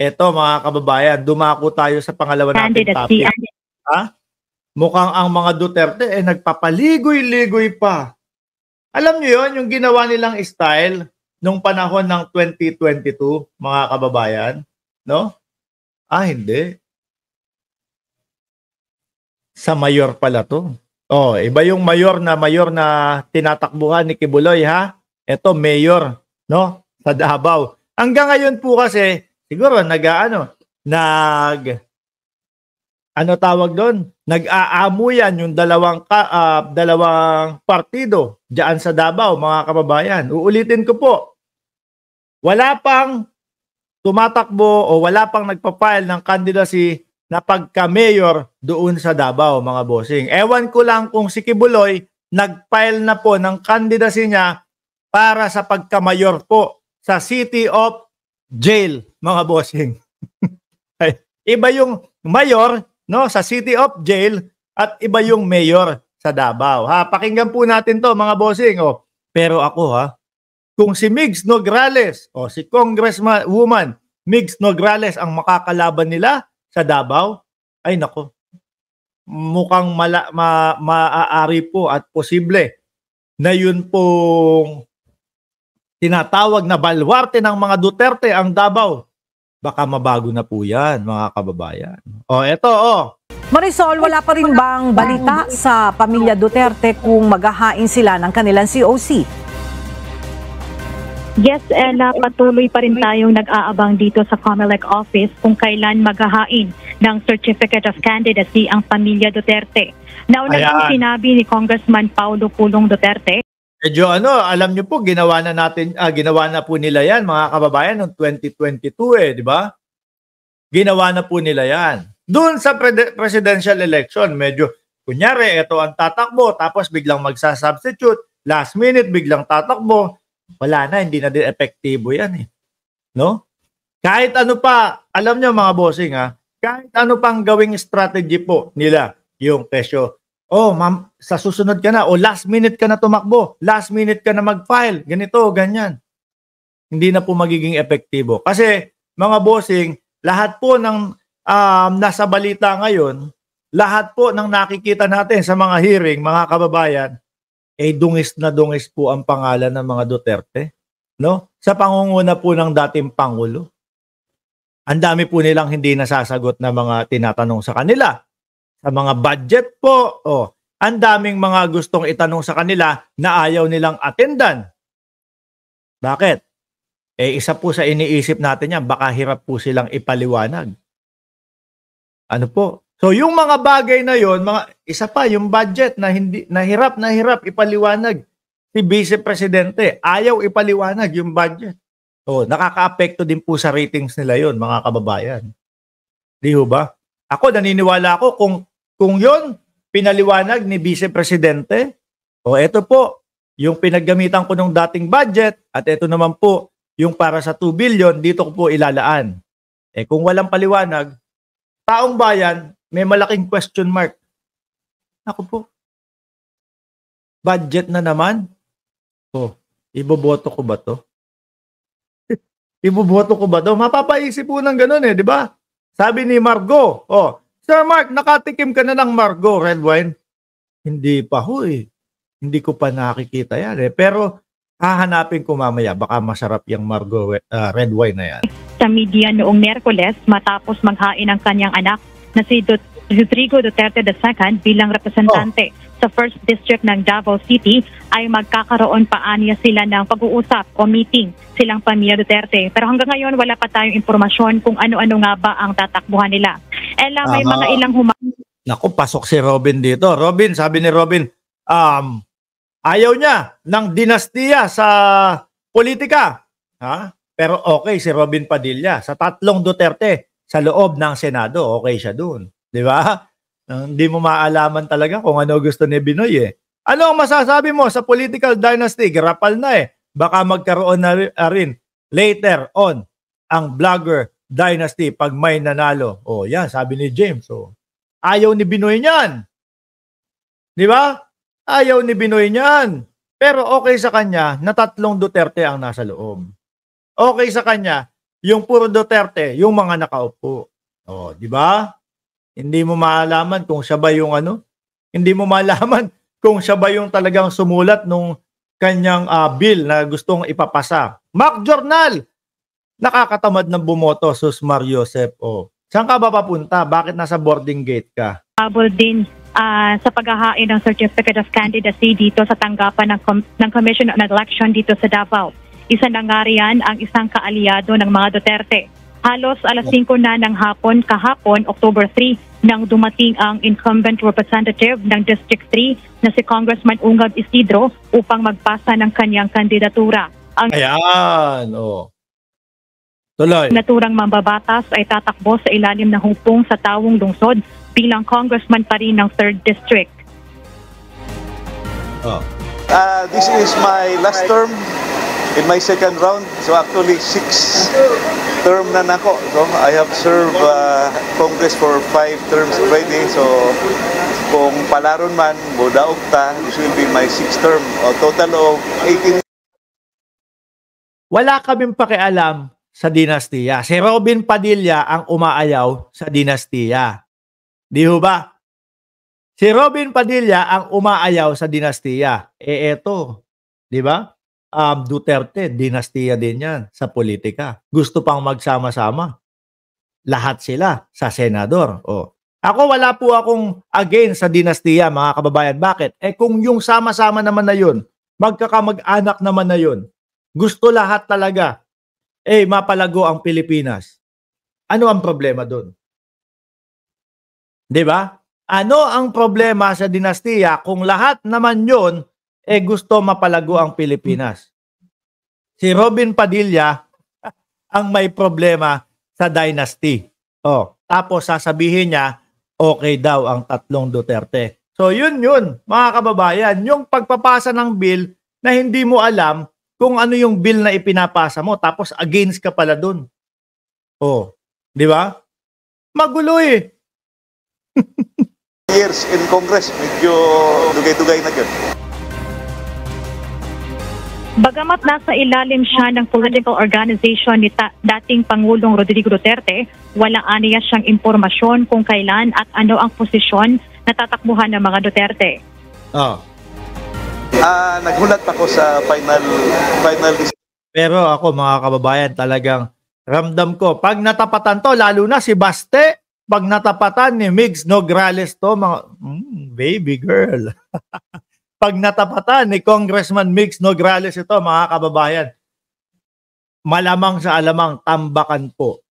Eto mga kababayan, dumako tayo sa pangalawa nating topic. Ha? Mukhang ang mga Duterte nagpapaligoy-ligoy pa. Alam niyo yon, yung ginawa nilang style nung panahon ng 2022, mga kababayan, no? Hindi. Sa mayor pala to. Iba yung mayor na tinatakbuhan ni Kibuloy, ha? Ito mayor, no? Sa Davao. Hanggang ngayon po kasi siguro nag-aamuyan yung dalawang partido diyan sa Davao, mga kababayan. Uulitin ko po. Wala pang tumatakbo o wala pang nagpa-file ng candidacy na pagka-mayor doon sa Davao, mga bossing. Ewan ko lang kung si Kibuloy nag-file na po ng candidacy niya para sa pagka-mayor po sa City of Jail, mga bossing. Iba yung mayor, no, sa City of Jail at iba yung mayor sa Davao. Pakinggan po natin to, mga bossing. Pero ako, kung si Migs Nograles o si Congresswoman Migs Nograles ang makakalaban nila sa Davao, ay nako, mukhang maaari po at posible na yun pong tinatawag na balwarte ng mga Duterte ang Davao. Baka mabago na po yan, mga kababayan. Eto. Marisol, wala pa rin bang balita sa pamilya Duterte kung maghahain sila ng kanilang COC? Yes, Ella, patuloy pa rin tayong nag-aabang dito sa COMELEC office kung kailan maghahain ng Certificate of Candidacy ang pamilya Duterte. Nauna ang sinabi ni Congressman Paulo Pulong Duterte. Medyo alam niyo po, ginawa na po nila yan, mga kababayan, noong 2022 di ba? Ginawa na po nila yan. Doon sa presidential election, medyo, kunyari, ito ang tatakbo, tapos biglang magsasubstitute, last minute, biglang tatakbo, wala na, hindi na din epektibo yan no? Kahit ano pa, alam niyo mga bossing kahit ano pang gawing strategy po nila, yung presyo, ma'am, sa susunod ka na, last minute ka na tumakbo, last minute ka na mag-file, ganito, ganyan. Hindi na po magiging epektibo. Kasi, mga bossing, lahat po ng nasa balita ngayon, lahat po ng nakikita natin sa mga hearing, mga kababayan, dungis na dungis po ang pangalan ng mga Duterte, no? Sa pangunguna po ng dating Pangulo. Ang dami po nilang hindi nasasagot na mga tinatanong sa kanila. Sa mga budget po, ang daming mga gustong itanong sa kanila na ayaw nilang attendan. Bakit? Isa po sa iniisip natin yan, baka hirap po silang ipaliwanag. Ano po? So yung mga bagay na yon, isa pa yung budget na hirap ipaliwanag si Vice Presidente. Ayaw ipaliwanag yung budget. Nakaka-apekto din po sa ratings nila yon, mga kababayan. Di ba? Ako naniniwala ako kung yon pinaliwanag ni Vice Presidente, ito po yung pinaggamitan ko ng dating budget at ito naman po yung para sa 2 billion, dito ko po ilalaan. Kung walang paliwanag, taong bayan, may malaking question mark. Ako po, budget na naman? Iboboto ko ba to? Iboboto ko ba to? Mapapaisip po ng ganun di ba? Sabi ni Margo, Sir Mark, nakatikim ka na ng Margo red wine? Hindi pa ho Hindi ko pa nakikita yan Pero hahanapin ko mamaya. Baka masarap yung Margo red wine na yan. Sa media noong Miyerkules, matapos maghain ang kanyang anak na si Rodrigo Duterte II bilang representante sa 1st District ng Davao City, ay magkakaroon pa aniya sila ng pag-uusap o meeting silang pamilya Duterte. Pero hanggang ngayon, wala pa tayong impormasyon kung ano-ano nga ba ang tatakbuhan nila. Ella, may mga ilang Naku, pasok si Robin dito. Robin, sabi ni Robin, ayaw niya ng dinastiya sa politika. Pero okay si Robin Padilla. Sa 3 Duterte sa loob ng Senado, okay siya dun. Di ba? Hindi mo maalaman talaga kung ano gusto ni Binoy Ano ang masasabi mo sa political dynasty? Garapal na Baka magkaroon na rin later on ang vlogger dynasty pag may nanalo. Yan, sabi ni James. Ayaw ni Binoy niyan. Di ba? Ayaw ni Binoy niyan. Pero okay sa kanya na 3 Duterte ang nasa loob. Okay sa kanya yung puro Duterte, yung mga nakaupo. Oh, di ba? Hindi mo malaman kung siya ba yung ano, hindi mo malaman kung siya ba yung talagang sumulat nung kanyang bill na gustong ipapasa. Mock Journal, nakakatamad ng bumoto, Susmar Joseph. Oh. Saan ka ba papunta? Bakit nasa boarding gate ka? Habol din sa paghahain ng Certificate of Candidacy dito sa tanggapan ng Commission on Election dito sa Davao. Isa na nga riyan ang isang kaalyado ng mga Duterte. Halos alas 5 na ng hapon kahapon, October 3, nang dumating ang incumbent representative ng District 3 na si Congressman Ungab Isidro upang magpasa ng kanyang kandidatura. Ang Ayan, oh. Tuloy. naturang mambabatas ay tatakbo sa ilalim ng hukbong sa Tawong Lungsod bilang congressman pa rin ng 3rd District. Oh. This is my last term in my second round. So actually 6 term na nako. So I have served Congress for 5 terms already. So kung palaron man, budaog ta, this will be my 6th term. A total of 18. Wala kaming pakialam sa dinastiya. Si Robin Padilla ang umaayaw sa dinastiya. Di ho ba? Si Robin Padilla ang umaayaw sa dinastiya. Eto, di ba? Duterte, dinastiya din yan sa politika. Gusto pang magsama-sama. Lahat sila sa senador. Oh. Ako wala po akong against sa dinastiya, mga kababayan. Bakit? Kung yung sama-sama naman na yun, magkakamag-anak naman na yun, gusto lahat talaga, mapalago ang Pilipinas. Ano ang problema doon? Di ba? Ano ang problema sa dinastiya kung lahat naman yun gusto mapalago ang Pilipinas? Si Robin Padilla ang may problema sa dynasty. Oh, tapos sasabihin niya, okay daw ang 3 Duterte. So yun, mga kababayan, yung pagpapasa ng bill na hindi mo alam kung ano yung bill na ipinapasa mo, tapos against ka pala dun. Oh, di ba? Magulo eh. Years in Congress, medyo dugay-dugay na yun. Bagamat nasa ilalim siya ng political organization ni dating Pangulong Rodrigo Duterte, walang aniya siyang impormasyon kung kailan at ano ang posisyon na tatakbuhan ng mga Duterte. Oh. Naghulat pa ko sa final Pero ako, mga kababayan, talagang ramdam ko. Pag natapatan to, lalo na si Baste, pag natapatan ni Migs Nograles to, mga baby girl. Pag natapatan ni Congressman Migs Nograles ito, mga kababayan, malamang sa alamang, tambakan po,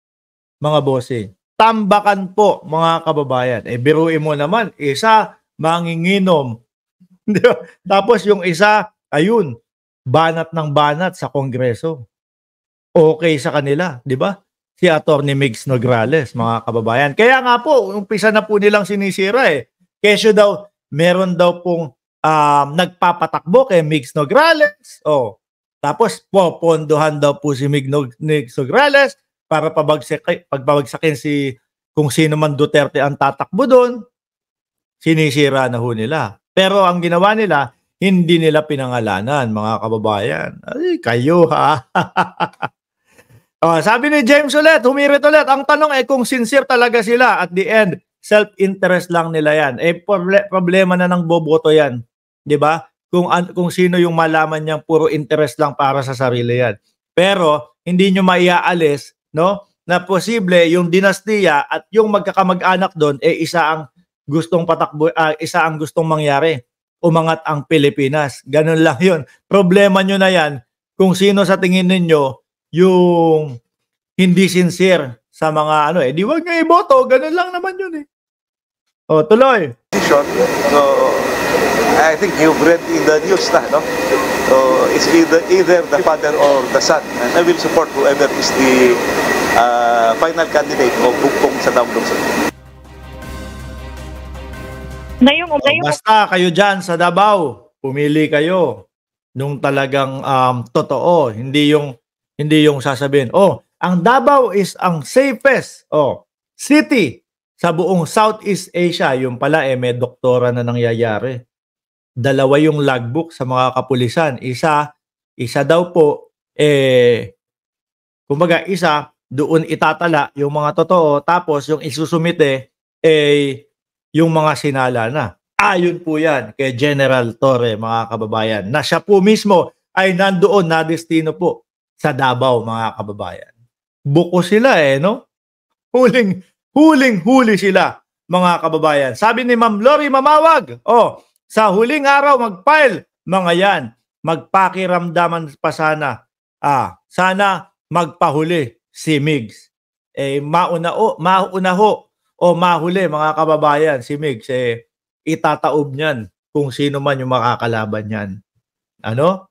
mga bossing. Tambakan po, mga kababayan. Biruin mo naman, isa, manginginom. Tapos yung isa, ayun, banat ng banat sa Kongreso. Okay sa kanila, di ba? Si Atty. Migs Nograles, mga kababayan. Kaya nga po, umpisa na po nilang sinisira eh. Kesyo daw, meron daw pong nagpapatakbo kay Migs Nograles. Oh, tapos popondohan daw po si Migs Nograles para pagbagsakin si kung sino man Duterte ang tatakbo doon. Sinisira na ho nila. Pero ang ginawa nila, hindi nila pinangalanan, mga kababayan. Ay, kayo ha. Sabi ni James ulit, humirit ulit. Ang tanong kung sincere talaga sila at the end, self-interest lang nila yan. Problema na ng boboto yan. 'Di ba? Kung sino yung malaman niyang puro interest lang para sa sarili yan. Pero hindi niyo maiaalis, no? Na posible yung dinastiya at yung magkakamag-anak doon isa ang gustong patakbo, isa ang gustong mangyari. Umangat ang Pilipinas. Ganun lang 'yun. Problema niyo na yan kung sino sa tingin ninyo yung hindi sincere sa mga di wag niyo iboto, ganun lang naman 'yun eh. Oh, tuloy. So I think you've read in the news na, no? So it's either the father or the son. And I will support whoever is the final candidate o bukong sa Tawong Lungsod. Basta kayo dyan sa Davao, pumili kayo nung talagang totoo. Hindi yung sasabihin, ang Davao is ang safest city sa buong Southeast Asia. Yung pala may doktora na nangyayari. 2 yung logbook sa mga kapulisan. Isa daw po kumbaga isa doon itatala yung mga totoo, tapos yung isusumite yung mga sinala na. Ayon po yan kay General Torre, mga kababayan, na siya po mismo ay nandoon na destino po sa Davao, mga kababayan. Buko sila no? Huling-huli sila, mga kababayan. Sabi ni Ma'am Lori Mamawag, sa huling araw mag-file, mga yan, magpakiramdaman pa sana. Sana magpahuli si Migs. Mahuli, mga kababayan, si Migs, itataob niyan kung sino man yung makakalaban niyan. Ano?